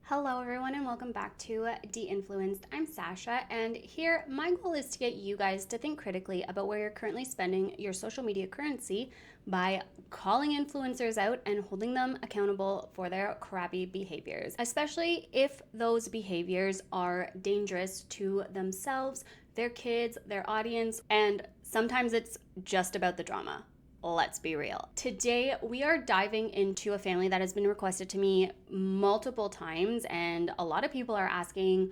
Hello everyone and welcome back to DeInfluenced. I'm Sasha, and here my goal is to get you guys to think critically about where you're currently spending your social media currency by calling influencers out and holding them accountable for their crappy behaviors, especially if those behaviors are dangerous to themselves, their kids, their audience, and sometimes it's just about the drama. Let's be real. Today, we are diving into a family that has been requested to me multiple times, and a lot of people are asking,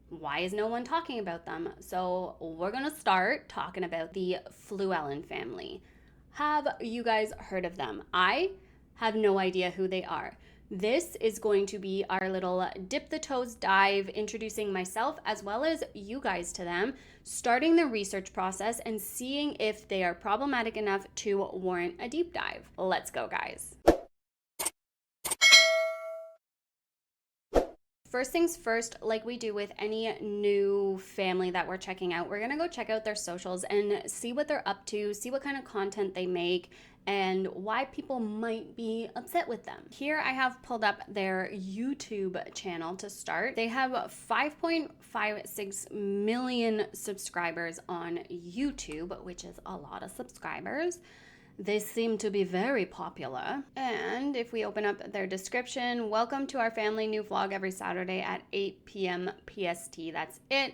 why is no one talking about them? So, we're gonna start talking about the Fluellen family. Have you guys heard of them? I have no idea who they are. This is going to be our little dip the toes dive, introducing myself as well as you guys to them, starting the research process, and seeing if they are problematic enough to warrant a deep dive. Let's go, guys. First things first, like we do with any new family that we're checking out, we're gonna go check out their socials and see what they're up to, see what kind of content they make, and why people might be upset with them. Here I have pulled up their YouTube channel to start. They have 5.56 million subscribers on YouTube, which is a lot of subscribers. They seem to be very popular. And if we open up their description, welcome to our family, new vlog every Saturday at 8 p.m. PST. That's it.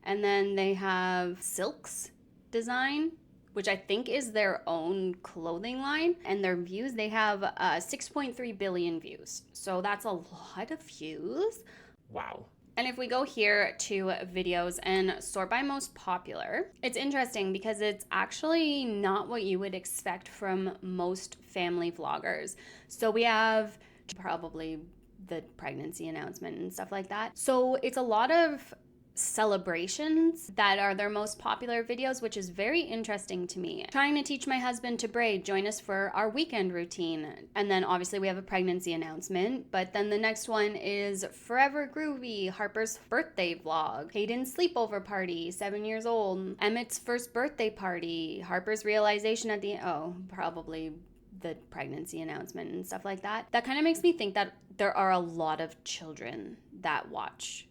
And then they have Silks Design, which I think is their own clothing line. And their views, they have 6.3 billion views. So that's a lot of views. Wow. And if we go here to videos and sort by most popular, it's interesting because it's actually not what you would expect from most family vloggers. So we have probably the pregnancy announcement and stuff like that. So it's a lot of celebrations that are their most popular videos, which is very interesting to me. Trying to teach my husband to braid, join us for our weekend routine. And then obviously we have a pregnancy announcement, but then the next one is Forever Groovy, Harper's birthday vlog, Hayden's sleepover party, 7 years old, Emmett's first birthday party, Harper's realization at the probably the pregnancy announcement and stuff like that. That kind of makes me think that there are a lot of children that watch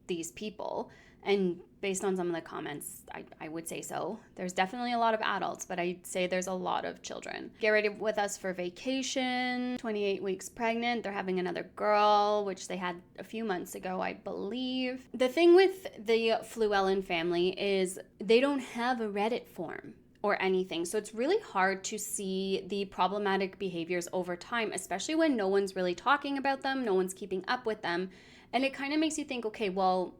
these people, and based on some of the comments, I would say so. There's definitely a lot of adults, but I'd say there's a lot of children. Get ready with us for vacation, 28 weeks pregnant. They're having another girl, which they had a few months ago, I believe. The thing with the Fluellen family is they don't have a Reddit form or anything. So it's really hard to see the problematic behaviors over time, especially when no one's really talking about them, no one's keeping up with them. And it kind of makes you think, okay, well,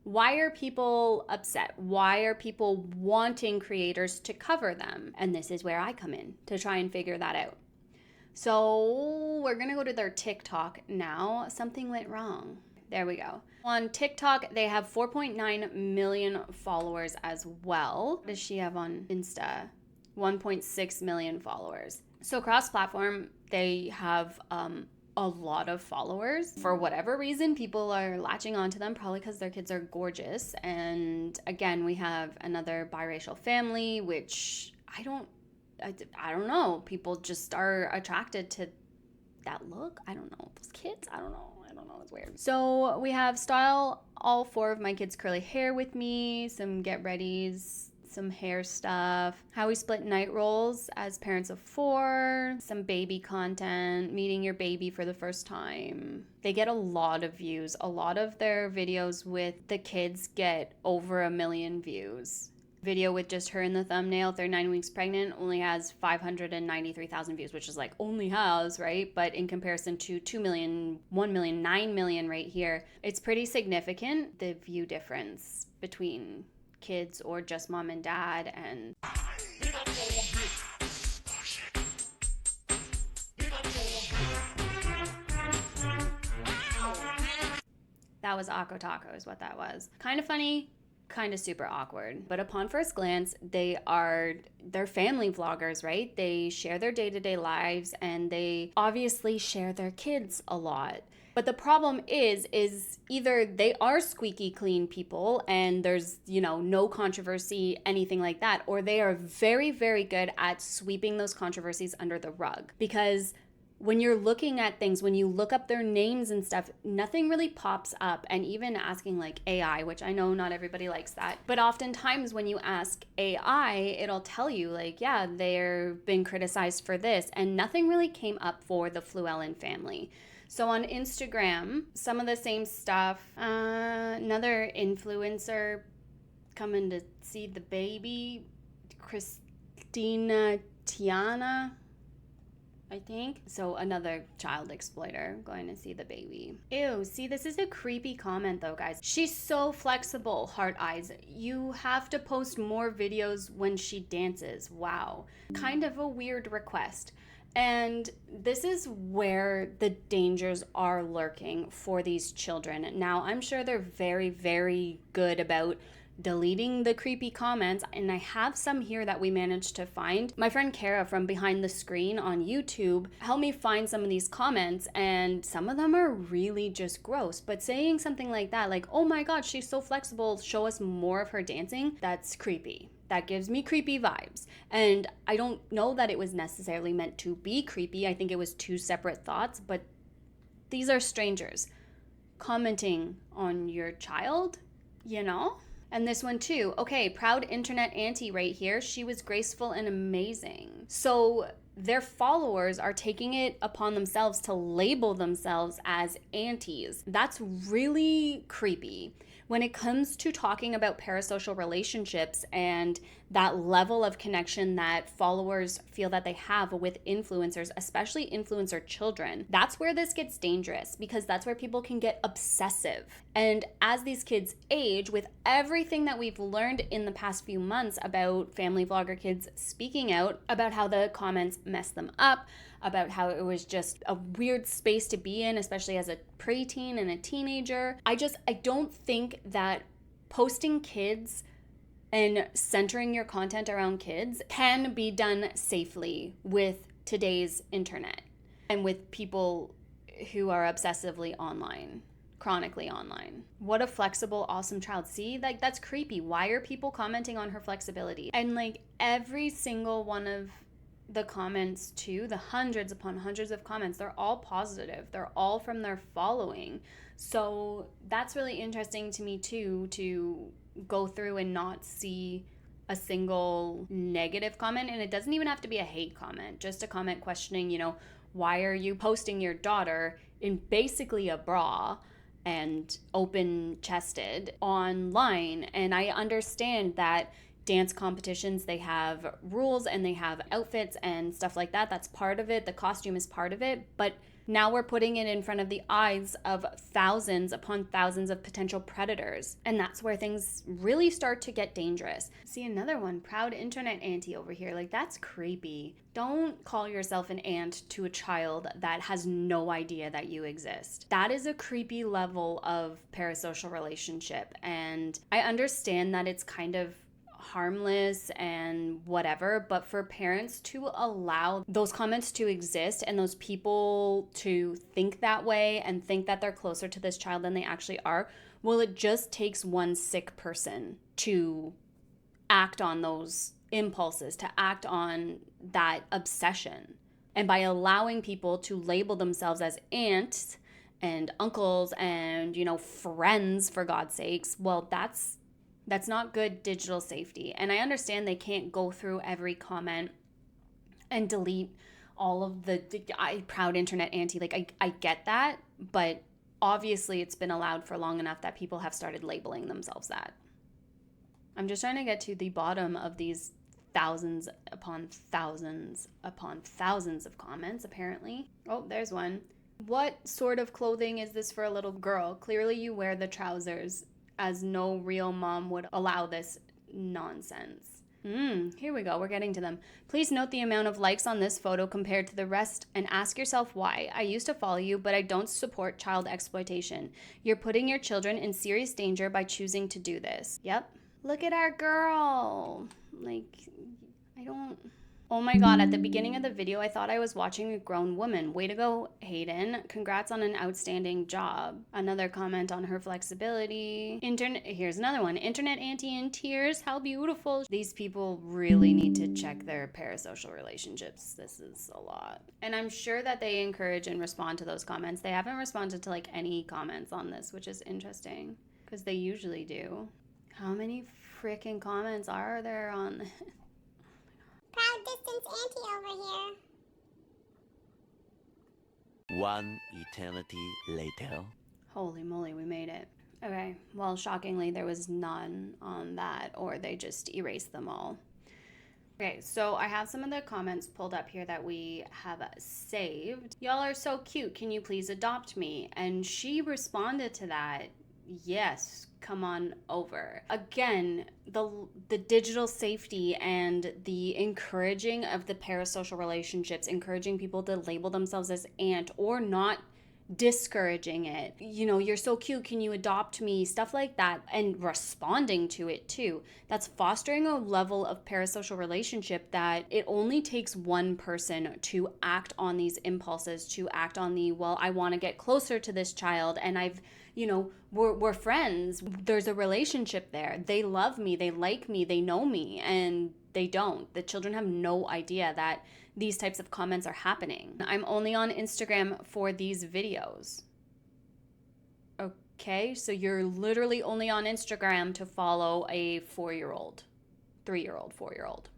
why are people upset? Why are people wanting creators to cover them? And this is where I come in to try and figure that out. So we're gonna go to their TikTok now. Something went wrong. There we go. On TikTok, they have 4.9 million followers as well. What does she have on Insta? 1.6 million followers. So cross-platform, they have a lot of followers. For whatever reason, people are latching onto them, probably because their kids are gorgeous. And again, we have another biracial family, which I don't know. People just are attracted to that look. I don't know. Those kids, I don't know. It's weird. So we have style all 4 of my kids' curly hair with me, some get readies, some hair stuff, how we split night roles as parents of 4, some baby content, meeting your baby for the first time. They get a lot of views. A lot of their videos with the kids get over 1 million views. Video with just her in the thumbnail, 39 weeks pregnant, only has 593,000 views, which is like only has, right? But in comparison to 2 million, 1 million, 9 million right here, it's pretty significant, the view difference between kids or just mom and dad. And that was Akko Taco is what that was. Kind of funny, kind of super awkward. But upon first glance, they're family vloggers, right? They share their day-to-day lives, and they obviously share their kids a lot. But the problem is either they are squeaky clean people and there's, no controversy, anything like that, or they are very, very good at sweeping those controversies under the rug. Because when you're looking at things, when you look up their names and stuff, nothing really pops up. And even asking like AI, which I know not everybody likes that, but oftentimes when you ask AI, it'll tell you like, yeah, they've been criticized for this, and nothing really came up for the Fluellen family. So on Instagram, some of the same stuff. Another influencer coming to see the baby, Christina Tiana, I think. So another child exploiter going to see the baby. Ew, see, this is a creepy comment though, guys. She's so flexible, heart eyes. You have to post more videos when she dances. Wow. Kind of a weird request. And this is where the dangers are lurking for these children. Now, I'm sure they're very, very good about deleting the creepy comments, and I have some here that we managed to find. My friend Kara from Behind the Screen on YouTube helped me find some of these comments, and some of them are really just gross. But saying something like that, like, oh my god, she's so flexible, show us more of her dancing, that's creepy. That gives me creepy vibes. And I don't know that it was necessarily meant to be creepy. I think it was two separate thoughts, but these are strangers commenting on your child, you know? And this one too. Okay, proud internet auntie right here. She was graceful and amazing. So their followers are taking it upon themselves to label themselves as aunties. That's really creepy. When it comes to talking about parasocial relationships and that level of connection that followers feel that they have with influencers, especially influencer children, that's where this gets dangerous, because that's where people can get obsessive. And as these kids age, with everything that we've learned in the past few months about family vlogger kids speaking out about how the comments messed them up, about how it was just a weird space to be in, especially as a preteen and a teenager. I don't think that posting kids and centering your content around kids can be done safely with today's internet and with people who are obsessively online, chronically online. What a flexible, awesome child. See, like, that's creepy. Why are people commenting on her flexibility? And like every single one of the comments too, the hundreds upon hundreds of comments, they're all positive. They're all from their following. So that's really interesting to me too, to go through and not see a single negative comment. And it doesn't even have to be a hate comment, just a comment questioning, you know, why are you posting your daughter in basically a bra and open chested online? And I understand that dance competitions, they have rules and they have outfits and stuff like that. That's part of it. The costume is part of it. But now we're putting it in front of the eyes of thousands upon thousands of potential predators. And that's where things really start to get dangerous. See, another one, proud internet auntie over here. Like, that's creepy. Don't call yourself an aunt to a child that has no idea that you exist. That is a creepy level of parasocial relationship. And I understand that it's kind of harmless and whatever, but for parents to allow those comments to exist and those people to think that way and think that they're closer to this child than they actually are, well, it just takes one sick person to act on those impulses, to act on that obsession. And by allowing people to label themselves as aunts and uncles and, you know, friends, for God's sakes, well, that's not good digital safety. And I understand they can't go through every comment and delete all of the proud internet auntie. Like, I get that, but obviously it's been allowed for long enough that people have started labeling themselves that. I'm just trying to get to the bottom of these thousands upon thousands upon thousands of comments, apparently. Oh, there's one. What sort of clothing is this for a little girl? Clearly you wear the trousers, as no real mom would allow this nonsense. Here we go. We're getting to them. Please note the amount of likes on this photo compared to the rest and ask yourself why. I used to follow you, but I don't support child exploitation. You're putting your children in serious danger by choosing to do this. Yep. Look at our girl. Like, I don't... Oh my God, at the beginning of the video, I thought I was watching a grown woman. Way to go, Hayden. Congrats on an outstanding job. Another comment on her flexibility. Here's another one. Internet auntie in tears. How beautiful. These people really need to check their parasocial relationships. This is a lot. And I'm sure that they encourage and respond to those comments. They haven't responded to like any comments on this, which is interesting because they usually do. How many freaking comments are there on this? Proud distance auntie over here. One eternity later. Holy moly, we made it. Okay, well, shockingly, there was none on that, or they just erased them all. Okay, so I have some of the comments pulled up here that we have saved. Y'all are so cute. Can you please adopt me? And she responded to that, yes, come on over. Again, the digital safety and the encouraging of the parasocial relationships, encouraging people to label themselves as aunt or not, discouraging it. You know, you're so cute, can you adopt me? Stuff like that, and responding to it too. That's fostering a level of parasocial relationship that it only takes one person to act on these impulses, to act on the, well, I want to get closer to this child and we're friends. There's a relationship there. They love me, they like me, they know me, and they don't. The children have no idea that these types of comments are happening. I'm only on Instagram for these videos. Okay, so you're literally only on Instagram to follow a 4-year-old, 3-year-old, 4-year-old.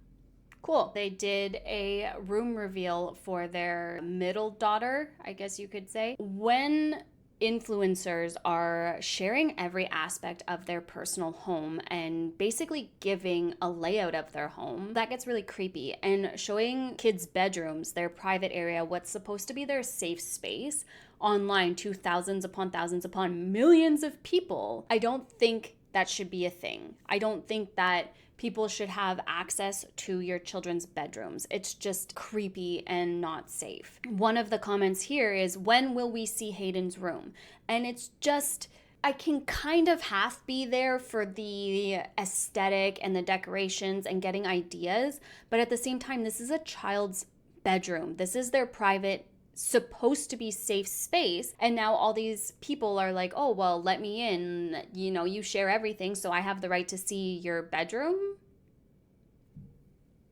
Cool. They did a room reveal for their middle daughter, I guess you could say. When influencers are sharing every aspect of their personal home and basically giving a layout of their home, that gets really creepy. And showing kids' bedrooms, their private area, what's supposed to be their safe space online to thousands upon millions of people, I don't think that should be a thing. I don't think that people should have access to your children's bedrooms. It's just creepy and not safe. One of the comments here is, when will we see Hayden's room? And it's just, I can kind of half be there for the aesthetic and the decorations and getting ideas, but at the same time, this is a child's bedroom. This is their private, supposed to be safe space, and now all these people are like, oh, well, let me in, you know, you share everything, so I have the right to see your bedroom?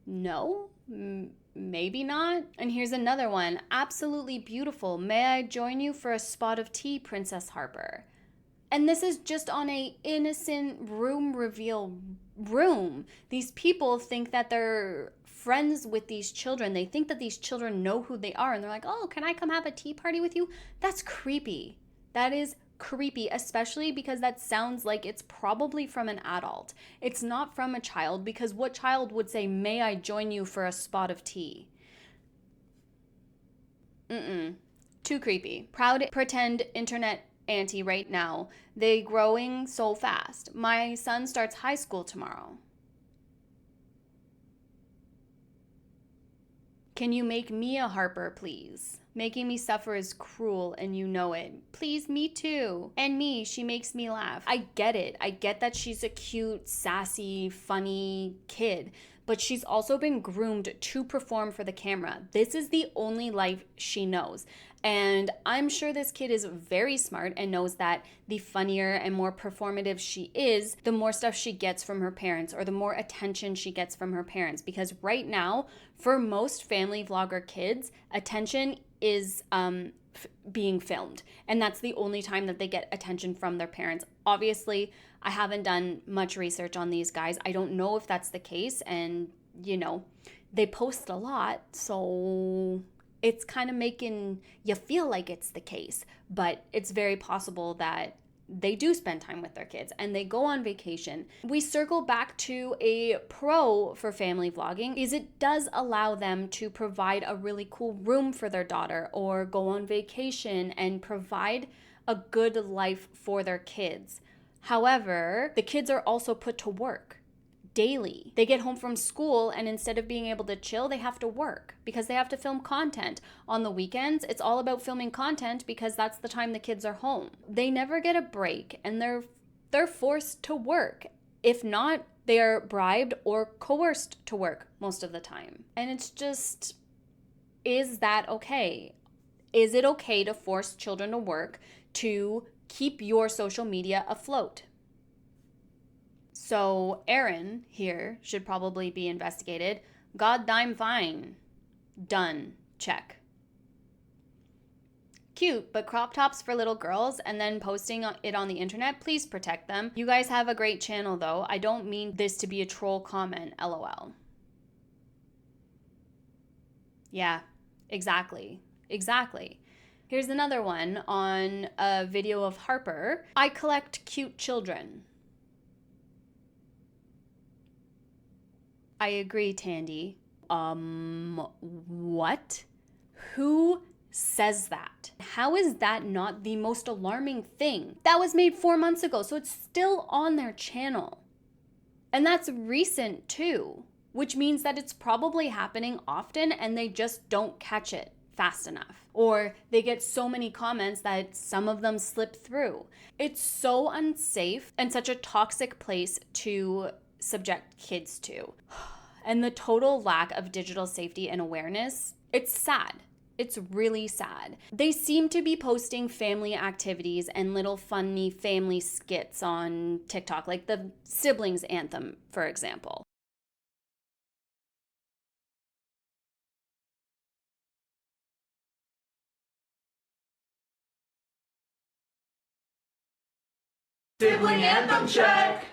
No, maybe not. And here's another one. Absolutely beautiful. May I join you for a spot of tea, Princess Harper? And this is just on a innocent room reveal room. These people think that they're friends with these children. They think that these children know who they are, and they're like, oh, can I come have a tea party with you? That's creepy. That is creepy, especially because that sounds like it's probably from an adult. It's not from a child, because what child would say, may I join you for a spot of tea? Too creepy. Proud pretend internet auntie right now. They growing so fast. My son starts high school tomorrow. Can you make me a Harper, please? Making me suffer is cruel, and you know it. Please, me too. And me, she makes me laugh. I get it. I get that she's a cute, sassy, funny kid, but she's also been groomed to perform for the camera. This is the only life she knows. And I'm sure this kid is very smart and knows that the funnier and more performative she is, the more stuff she gets from her parents, or the more attention she gets from her parents. Because right now, for most family vlogger kids, attention is being filmed. And that's the only time that they get attention from their parents. Obviously, I haven't done much research on these guys. I don't know if that's the case. And, you know, they post a lot, so it's kind of making you feel like it's the case, but it's very possible that they do spend time with their kids and they go on vacation. We circle back to a pro for family vlogging is it does allow them to provide a really cool room for their daughter or go on vacation and provide a good life for their kids. However, the kids are also put to work daily. They get home from school, and instead of being able to chill, they have to work because they have to film content. On the weekends, it's all about filming content because that's the time the kids are home. They never get a break, and they're forced to work. If not, they are bribed or coerced to work most of the time. And it's just, is that okay? Is it okay to force children to work to keep your social media afloat? So Aaron here should probably be investigated. Goddamn fine. Done. Check. Cute, but crop tops for little girls and then posting it on the internet, please protect them. You guys have a great channel though. I don't mean this to be a troll comment, lol. Yeah, exactly. Here's another one on a video of Harper. I collect cute children. I agree, Tandy. What? Who says that? How is that not the most alarming thing? That was made 4 months ago, so it's still on their channel. And that's recent too, which means that it's probably happening often and they just don't catch it fast enough. Or they get so many comments that some of them slip through. It's so unsafe and such a toxic place to subject kids to. And the total lack of digital safety and awareness, it's sad. It's really sad. They seem to be posting family activities and little funny family skits on TikTok, like the siblings anthem, for example. Sibling anthem check!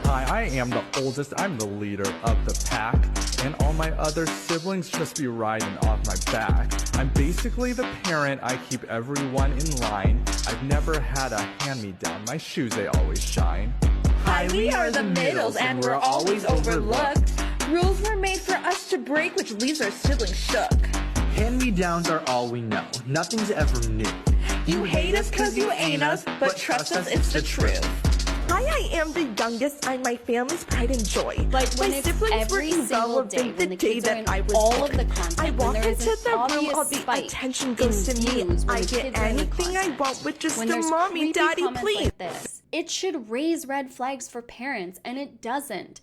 Hi, I am the oldest, I'm the leader of the pack, and all my other siblings just be riding off my back. I'm basically the parent, I keep everyone in line. I've never had a hand-me-down, my shoes they always shine. Hi, we are the middles and we're always overlooked. Rules were made for us to break, which leaves our siblings shook. Hand-me-downs are all we know, nothing's ever new. You hate us cause you ain't us, but trust us, it's the truth. Hi, I am the youngest. I'm my family's pride and joy. But when my it's siblings were every single involved day, in when the the day kids are that in I was all of born. the content, I when walk there is into an the room, obvious all the spike attention goes in to me. views when I the get kids are in the anything I content, want with just when a there's mommy, creepy daddy, comments please. like this, it should raise red flags for parents, and it doesn't.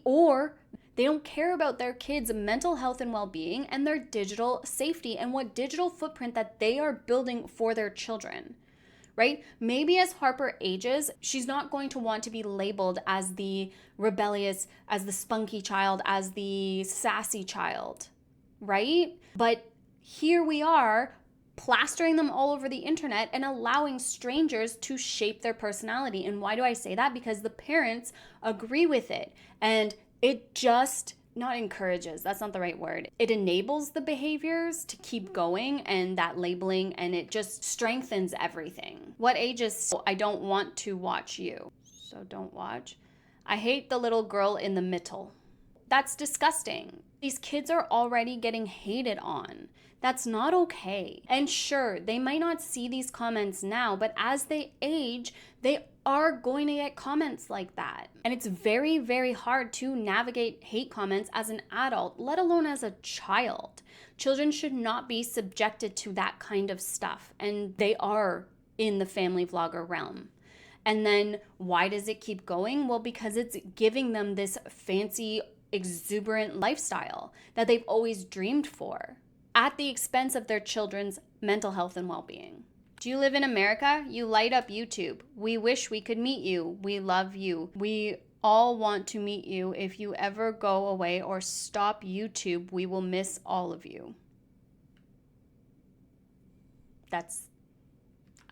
Or they don't care about their kids' mental health and well-being and their digital safety and what digital footprint that they are building for their children. Right? Maybe as Harper ages, she's not going to want to be labeled as the rebellious, as the spunky child, as the sassy child, right? But here we are plastering them all over the internet and allowing strangers to shape their personality. And why do I say that? Because the parents agree with it. And it just not encourages, that's not the right word. It enables the behaviors to keep going and that labeling, and it just strengthens everything. What age is I don't want to watch you, so don't watch. I hate the little girl in the middle. That's disgusting. These kids are already getting hated on. That's not okay. And sure, they might not see these comments now, but as they age, they are going to get comments like that. And it's very, very hard to navigate hate comments as an adult, let alone as a child. Children should not be subjected to that kind of stuff, and they are in the family vlogger realm. And then why does it keep going? Well, because it's giving them this fancy, exuberant lifestyle that they've always dreamed for, at the expense of their children's mental health and well-being. Do you live in America? You light up YouTube. We wish we could meet you. We love you. We all want to meet you. If you ever go away or stop YouTube, we will miss all of you. That's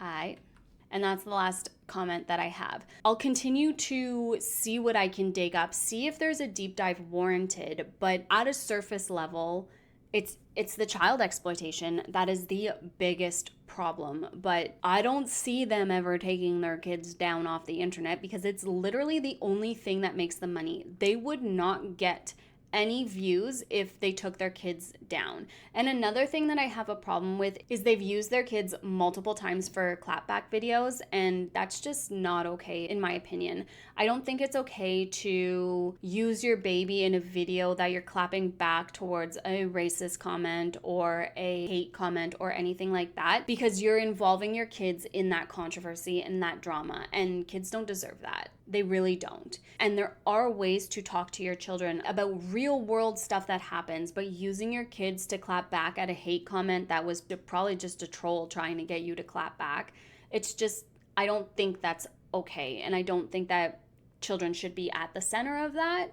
and that's the last comment that I have. I'll continue to see what I can dig up, see if there's a deep dive warranted, but at a surface level, it's the child exploitation that is the biggest problem. But I don't see them ever taking their kids down off the internet because it's literally the only thing that makes them money. They would not get any views if they took their kids down. And another thing that I have a problem with is they've used their kids multiple times for clapback videos, and that's just not okay in my opinion. I don't think it's okay to use your baby in a video that you're clapping back towards a racist comment or a hate comment or anything like that, because you're involving your kids in that controversy and that drama, and kids don't deserve that. They really don't. And there are ways to talk to your children about real world stuff that happens, but using your kids to clap back at a hate comment that was probably just a troll trying to get you to clap back, it's just, I don't think that's okay. And I don't think that children should be at the center of that.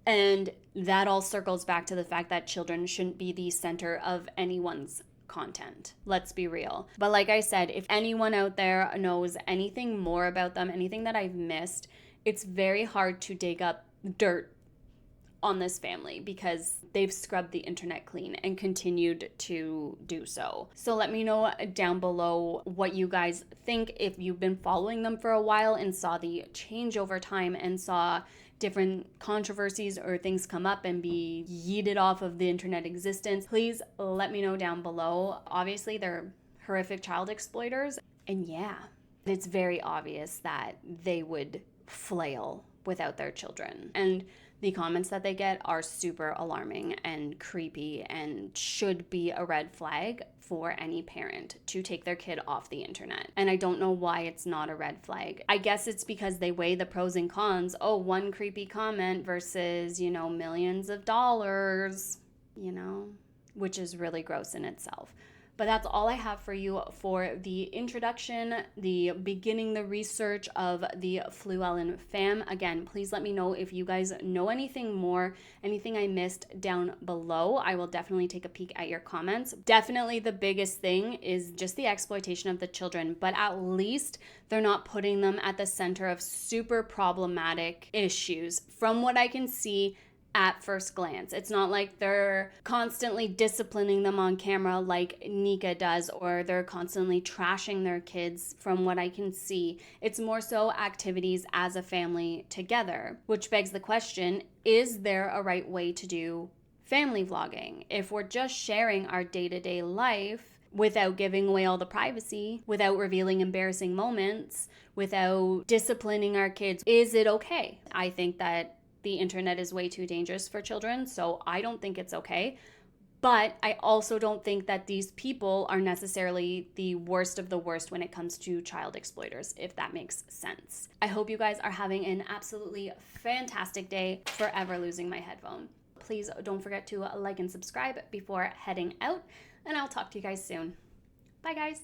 And that all circles back to the fact that children shouldn't be the center of anyone's content. Let's be real. But like I said, if anyone out there knows anything more about them, anything that I've missed, it's very hard to dig up dirt on this family because they've scrubbed the internet clean and continued to do so. So let me know down below what you guys think, if you've been following them for a while and saw the change over time and saw different controversies or things come up and be yeeted off of the internet existence. Please let me know down below. Obviously, they're horrific child exploiters. And yeah, it's very obvious that they would flail without their children. And the comments that they get are super alarming and creepy and should be a red flag for any parent to take their kid off the internet. And I don't know why it's not a red flag. I guess it's because they weigh the pros and cons. Oh, one creepy comment versus, millions of dollars, which is really gross in itself. But that's all I have for you for the introduction, the beginning the research of the Fluellen fam. Again, please let me know if you guys know anything more, anything I missed down below. I will definitely take a peek at your comments. Definitely the biggest thing is just the exploitation of the children, but at least they're not putting them at the center of super problematic issues. From what I can see, at first glance. It's not like they're constantly disciplining them on camera like Nika does, or they're constantly trashing their kids from what I can see. It's more so activities as a family together, which begs the question, is there a right way to do family vlogging? If we're just sharing our day-to-day life without giving away all the privacy, without revealing embarrassing moments, without disciplining our kids, is it okay? I think that the internet is way too dangerous for children, so I don't think it's okay. But I also don't think that these people are necessarily the worst of the worst when it comes to child exploiters, if that makes sense. I hope you guys are having an absolutely fantastic day. Forever losing my headphone. Please don't forget to like and subscribe before heading out, and I'll talk to you guys soon. Bye, guys.